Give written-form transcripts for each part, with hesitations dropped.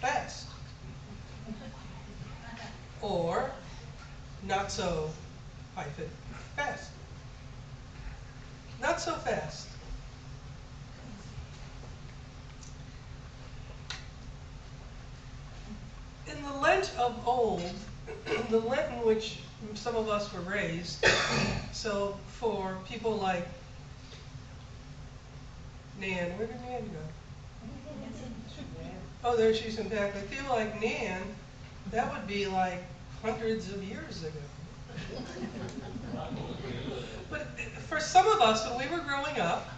fast. Or not so hyphen fast. Not so fast. In the Lent of old, the Lent in which some of us were raised, so for people like Nan, where did Nan go? Oh, there she's in back. But people like Nan, that would be like hundreds of years ago. But for some of us, when we were growing up,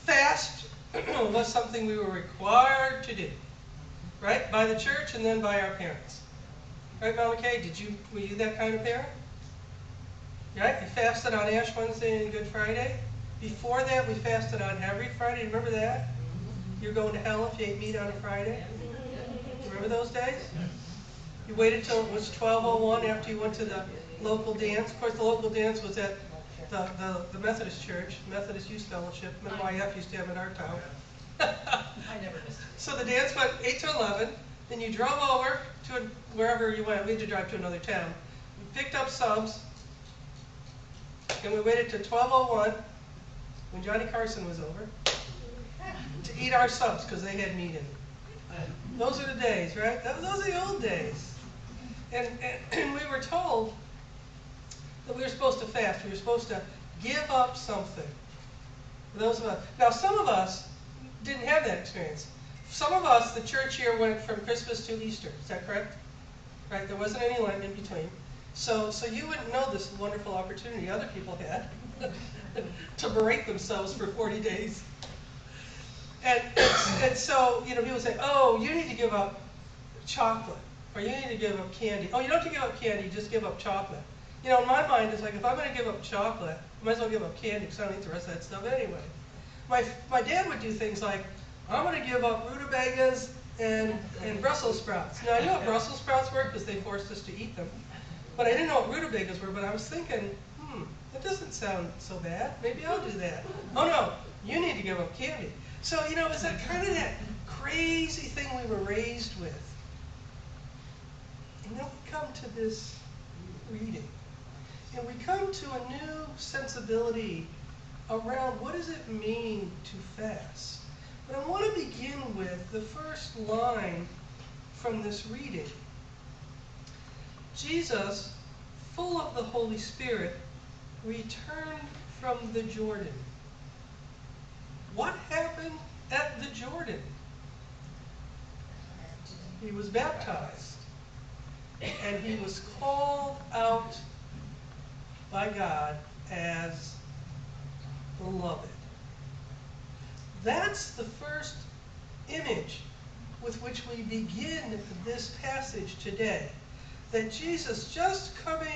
fast was something we were required to do, right? By the church and then by our parents. Right, Mama Kay? Were you that kind of parent? Right? You fasted on Ash Wednesday and Good Friday. Before that, we fasted on every Friday. Remember that? You're going to hell if you ate meat on a Friday. Remember those days? You waited till it was 12:01 after you went to the local dance. Of course, the local dance was at the Methodist Church, Methodist Youth Fellowship. MYF used to have in our town. I never missed it. So the dance went 8 to 11. Then you drove over to wherever you went. We had to drive to another town. We picked up subs, and we waited till 12:01 when Johnny Carson was over to eat our subs because they had meat in it. Those are the days, right? Those are the old days. And we were told that we were supposed to fast. We were supposed to give up something. For those of us. Now, some of us didn't have that experience. Some of us, the church here went from Christmas to Easter. Is that correct? Right? There wasn't any Lent in between. So you wouldn't know this wonderful opportunity other people had to berate themselves for 40 days. And so, people say, oh, you need to give up chocolate, or you need to give up candy. Oh, you don't have to give up candy, just give up chocolate. In my mind, it's like, if I'm going to give up chocolate, I might as well give up candy, because I don't eat the rest of that stuff anyway. My dad would do things like, I'm going to give up rutabagas and Brussels sprouts. Now, I know what Brussels sprouts were, because they forced us to eat them. But I didn't know what rutabagas were, but I was thinking, that doesn't sound so bad. Maybe I'll do that. Oh, no, you need to give up candy. So, is that kind of that crazy thing we were raised with? And then we come to this reading. And we come to a new sensibility around what does it mean to fast. But I want to begin with the first line from this reading. Jesus, full of the Holy Spirit, returned from the Jordan. What happened at the Jordan? He was baptized, and he was called out by God as beloved. That's the first image with which we begin this passage today. That Jesus just coming,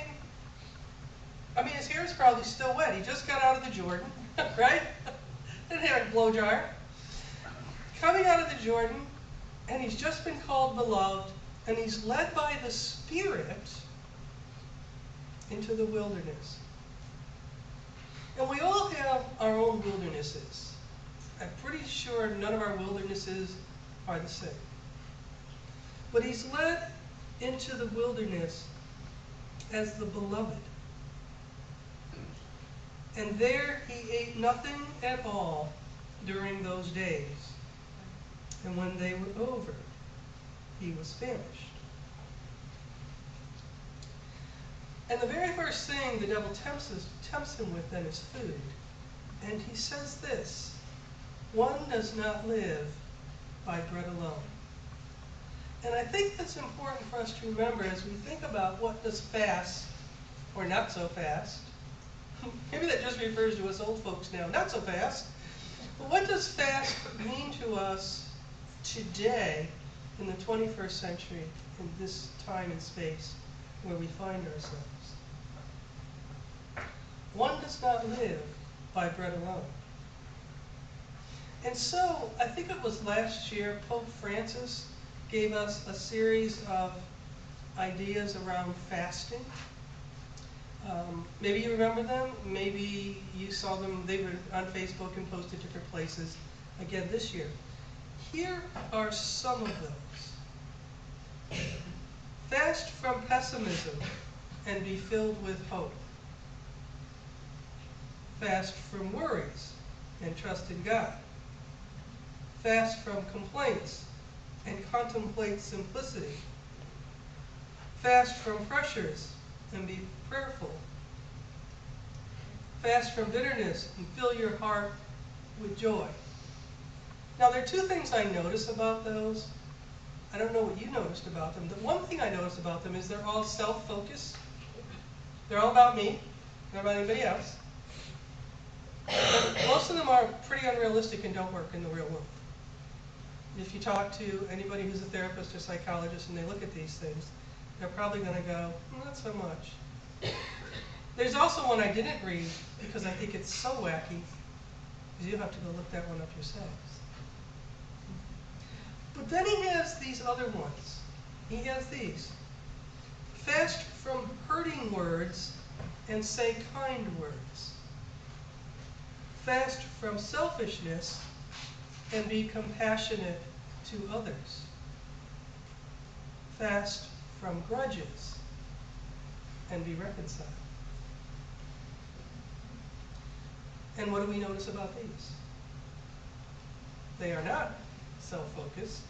his hair is probably still wet. He just got out of the Jordan, right? Didn't have a blow dryer. Coming out of the Jordan, and he's just been called beloved, and he's led by the Spirit into the wilderness. And we all have our own wildernesses. I'm pretty sure none of our wildernesses are the same. But he's led into the wilderness as the beloved. And there he ate nothing at all during those days. And when they were over, he was famished. And the very first thing the devil tempts him with then is food. And he says this, one does not live by bread alone. And I think that's important for us to remember as we think about what does fast, or not so fast, maybe that just refers to us old folks now, not so fast, but what does fast mean to us today in the 21st century, in this time and space where we find ourselves? One does not live by bread alone. And so, I think it was last year, Pope Francis gave us a series of ideas around fasting. Maybe you remember them, maybe you saw them, they were on Facebook and posted different places again this year. Here are some of those. Fast from pessimism and be filled with hope. Fast from worries and trust in God. Fast from complaints and contemplate simplicity. Fast from pressures and be prayerful. Fast from bitterness and fill your heart with joy. Now, there are two things I notice about those. I don't know what you noticed about them. The one thing I noticed about them is they're all self-focused. They're all about me, not about anybody else. And most of them are pretty unrealistic and don't work in the real world. If you talk to anybody who's a therapist or psychologist and they look at these things, they're probably going to go, not so much. There's also one I didn't read because I think it's so wacky, because you have to go look that one up yourselves. But then he has these other ones. He has these. Fast from hurting words and say kind words. Fast from selfishness and be compassionate to others. Fast from grudges and be reconciled. And what do we notice about these? They are not self-focused.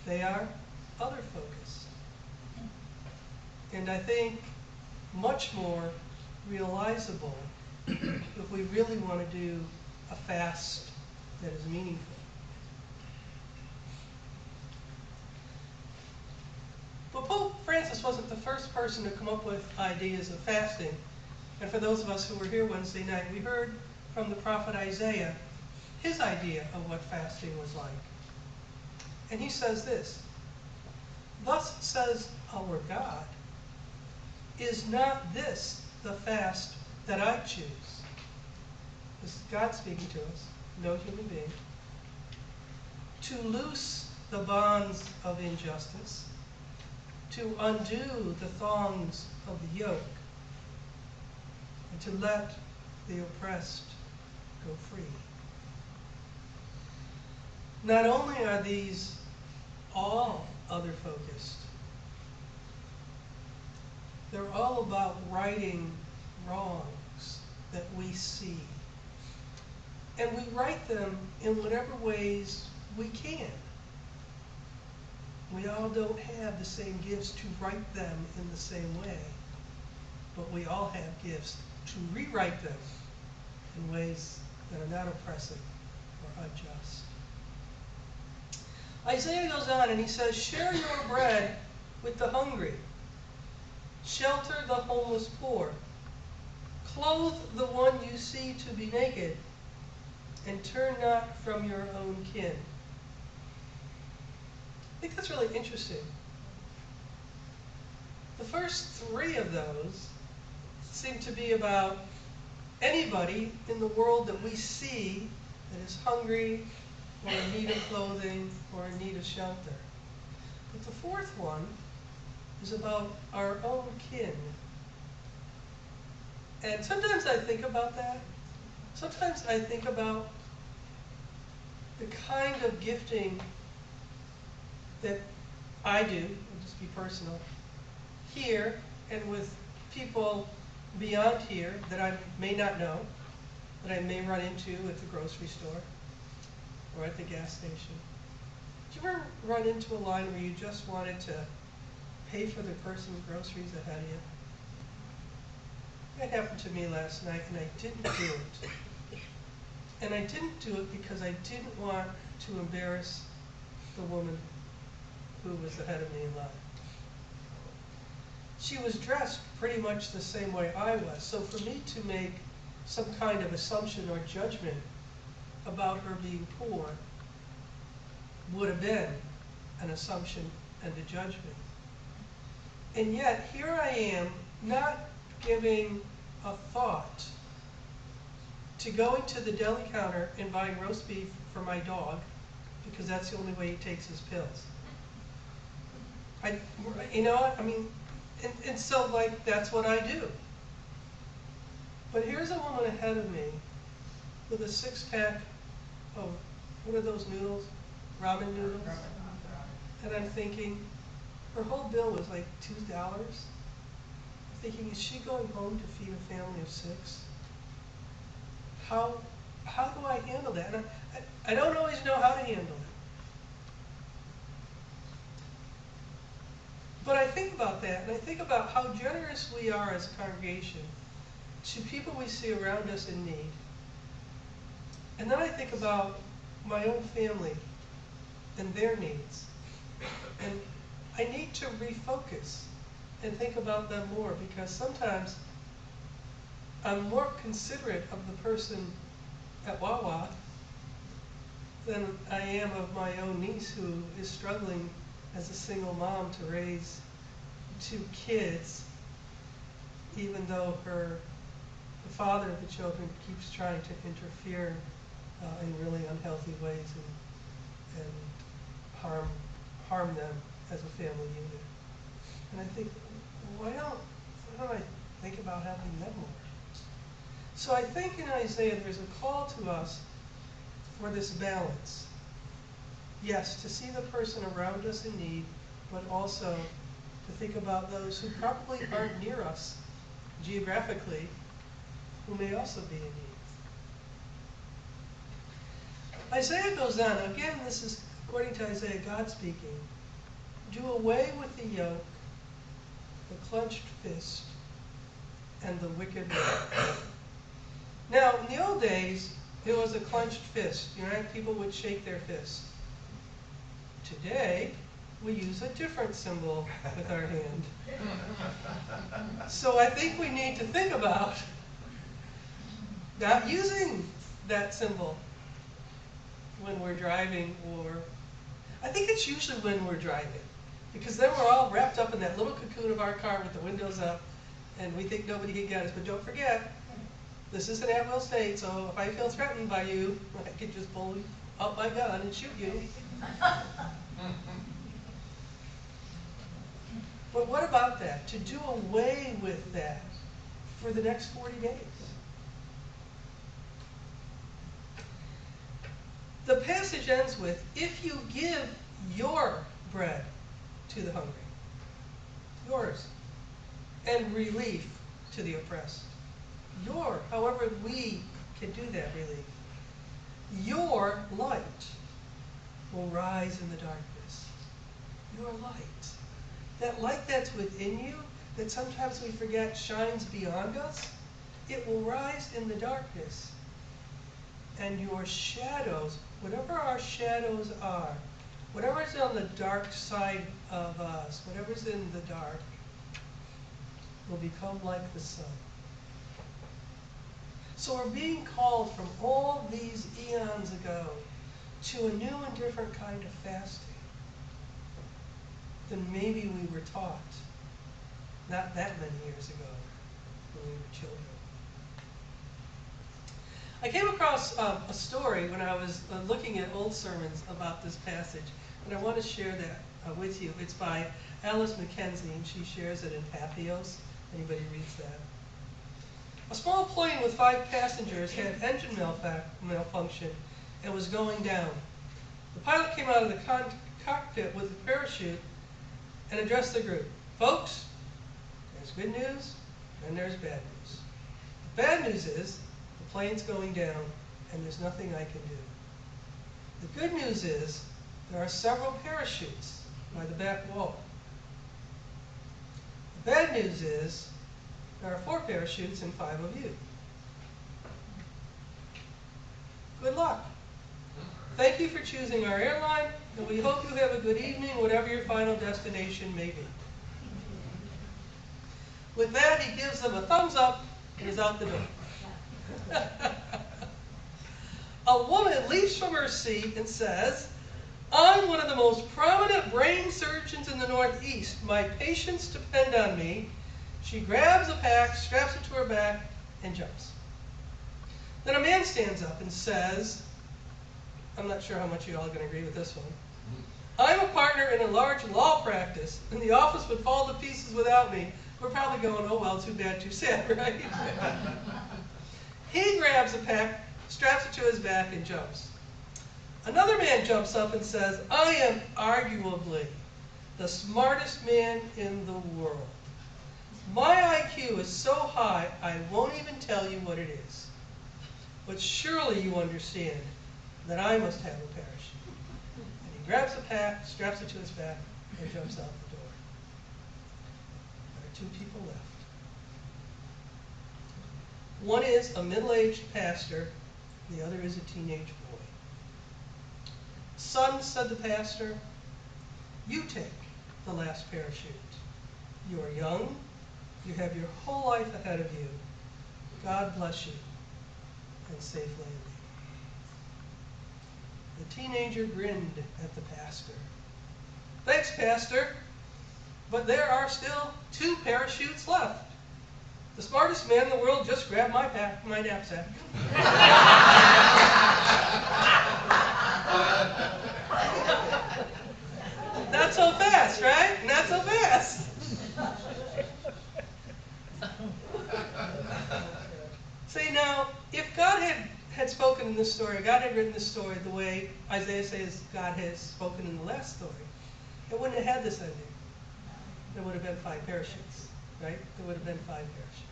They are other-focused. And I think much more realizable if we really want to do a fast that is meaningful. But Pope Francis wasn't the first person to come up with ideas of fasting. And for those of us who were here Wednesday night, we heard from the prophet Isaiah his idea of what fasting was like. And he says this, "Thus says our God, is not this the fast that I choose?" This is God speaking to us, no human being. "To loose the bonds of injustice, to undo the thongs of the yoke, and to let the oppressed go free." Not only are these all other-focused, they're all about righting wrongs that we see. And we right them in whatever ways we can. We all don't have the same gifts to right them in the same way, but we all have gifts to rewrite them in ways that are not oppressive or unjust. Isaiah goes on and he says, "Share your bread with the hungry. Shelter the homeless poor. Clothe the one you see to be naked, and turn not from your own kin." I think that's really interesting. The first three of those seem to be about anybody in the world that we see that is hungry, or in need of clothing, or in need of shelter. But the fourth one is about our own kin. And sometimes I think about that. Sometimes I think about the kind of gifting that I do, I'll just be personal, here and with people beyond here that I may not know, that I may run into at the grocery store or at the gas station. Did you ever run into a line where you just wanted to pay for the person's groceries ahead of you? That happened to me last night, and I didn't do it. And I didn't do it because I didn't want to embarrass the woman who was ahead of me in line. She was dressed pretty much the same way I was, so for me to make some kind of assumption or judgment about her being poor would have been an assumption and a judgment. And yet, here I am, not giving a thought to going to the deli counter and buying roast beef for my dog, because that's the only way he takes his pills. You know what? I mean, and so, like, that's what I do. But here's a woman ahead of me with a 6-pack of, what are those noodles? Ramen noodles? And I'm thinking, her whole bill was like $2. I'm thinking, is she going home to feed a family of 6? How do I handle that? And I don't always know how to handle it. But I think about that, and I think about how generous we are as a congregation to people we see around us in need. And then I think about my own family and their needs. And I need to refocus and think about them more, because sometimes I'm more considerate of the person at Wawa than I am of my own niece, who is struggling as a single mom to raise 2 kids, even though the father of the children keeps trying to interfere in really unhealthy ways and harm them as a family unit. And I think, why don't I think about helping them more? So I think in Isaiah there's a call to us for this balance. Yes, to see the person around us in need, but also to think about those who probably aren't near us geographically, who may also be in need. Isaiah goes on, again, this is according to Isaiah, God speaking. Do away with the yoke, the clenched fist, and the wicked way. Now, in the old days, it was a clenched fist. You know, people would shake their fists. Today, we use a different symbol with our hand. So I think we need to think about not using that symbol when we're driving, or I think it's usually when we're driving, because then we're all wrapped up in that little cocoon of our car with the windows up, and we think nobody can get us. But don't forget, this is an at-will state, so if I feel threatened by you, I could just pull out my gun and shoot you. But what about that? To do away with that for the next 40 days. The passage ends with, if you give your bread to the hungry, yours, and relief to the oppressed. However we can do that relief. Your light will rise in the darkness. Your light. That light that's within you, that sometimes we forget shines beyond us, it will rise in the darkness. And your shadows, whatever our shadows are, whatever's on the dark side of us, whatever's in the dark, will become like the sun. So we're being called from all these eons ago to a new and different kind of fasting than maybe we were taught not that many years ago when we were children. I came across a story when I was looking at old sermons about this passage, and I want to share that with you. It's by Alice Mackenzie, and she shares it in Patheos. Anybody reads that? A small plane with 5 passengers had engine malfunction and was going down. The pilot came out of the cockpit with a parachute and addressed the group. Folks, there's good news and there's bad news. The bad news is the plane's going down and there's nothing I can do. The good news is there are several parachutes by the back wall. The bad news is there are 4 parachutes and 5 of you. Good luck. Thank you for choosing our airline, and we hope you have a good evening, whatever your final destination may be. With that, he gives them a thumbs up and is out the door. A woman leaps from her seat and says, I'm one of the most prominent brain surgeons in the Northeast. My patients depend on me. She grabs a pack, straps it to her back, and jumps. Then a man stands up and says, I'm not sure how much you all are going to agree with this one. I'm a partner in a large law practice, and the office would fall to pieces without me. We're probably going, oh well, too bad, too sad, right? He grabs a pack, straps it to his back, and jumps. Another man jumps up and says, I am arguably the smartest man in the world. My IQ is so high, I won't even tell you what it is. But surely you understand that I must have a parachute. And he grabs the pack, straps it to his back, and jumps out the door. There are 2 people left. One is a middle-aged pastor, the other is a teenage boy. "Son," said the pastor, "you take the last parachute. You are young, you have your whole life ahead of you. God bless you, and safe landing." The teenager grinned at the pastor. "Thanks, Pastor, but there are still 2 parachutes left. The smartest man in the world just grabbed my knapsack." Not so fast, right? Not so fast. See, now, if God had spoken in this story, God had written this story the way Isaiah says God has spoken in the last story, it wouldn't have had this ending. There would have been 5 parachutes, right? There would have been 5 parachutes.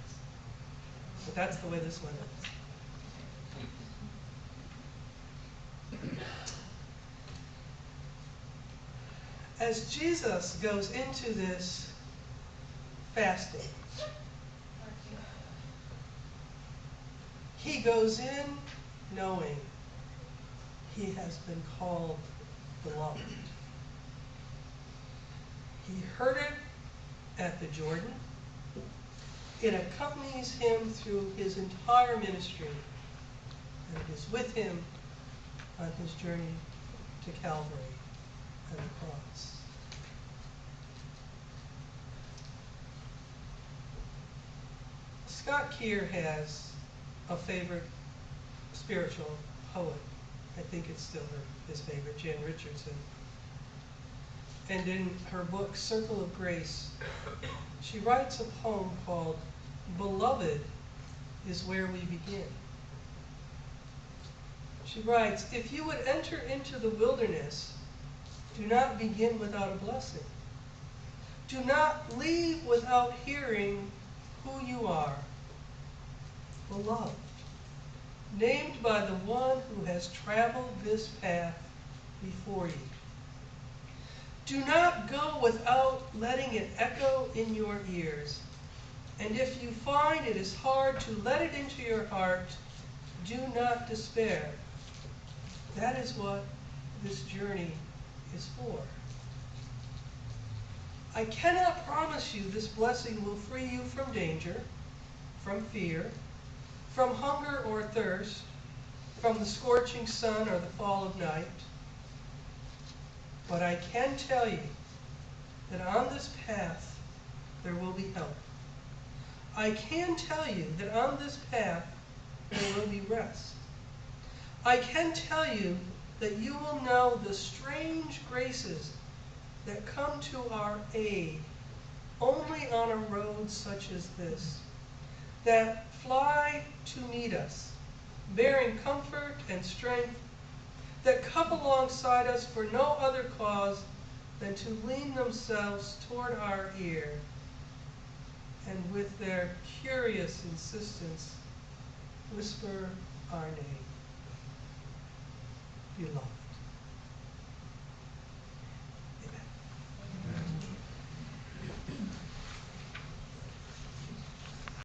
But that's the way this one ends. As Jesus goes into this fasting, he goes in knowing he has been called beloved. He heard it at the Jordan. It accompanies him through his entire ministry, and it is with him on his journey to Calvary and the cross. Scott Keir has a favorite spiritual poet. I think it's still his favorite, Jan Richardson. And in her book, Circle of Grace, she writes a poem called "Beloved is Where We Begin." She writes, "If you would enter into the wilderness, do not begin without a blessing. Do not leave without hearing who you are. Beloved, named by the one who has traveled this path before you. Do not go without letting it echo in your ears. And if you find it is hard to let it into your heart, do not despair. That is what this journey is for. I cannot promise you this blessing will free you from danger, from fear, from hunger or thirst, from the scorching sun or the fall of night. But I can tell you that on this path there will be help. I can tell you that on this path there will be rest. I can tell you that you will know the strange graces that come to our aid only on a road such as this, that fly to meet us, bearing comfort and strength, that come alongside us for no other cause than to lean themselves toward our ear, and with their curious insistence, whisper our name. Beloved.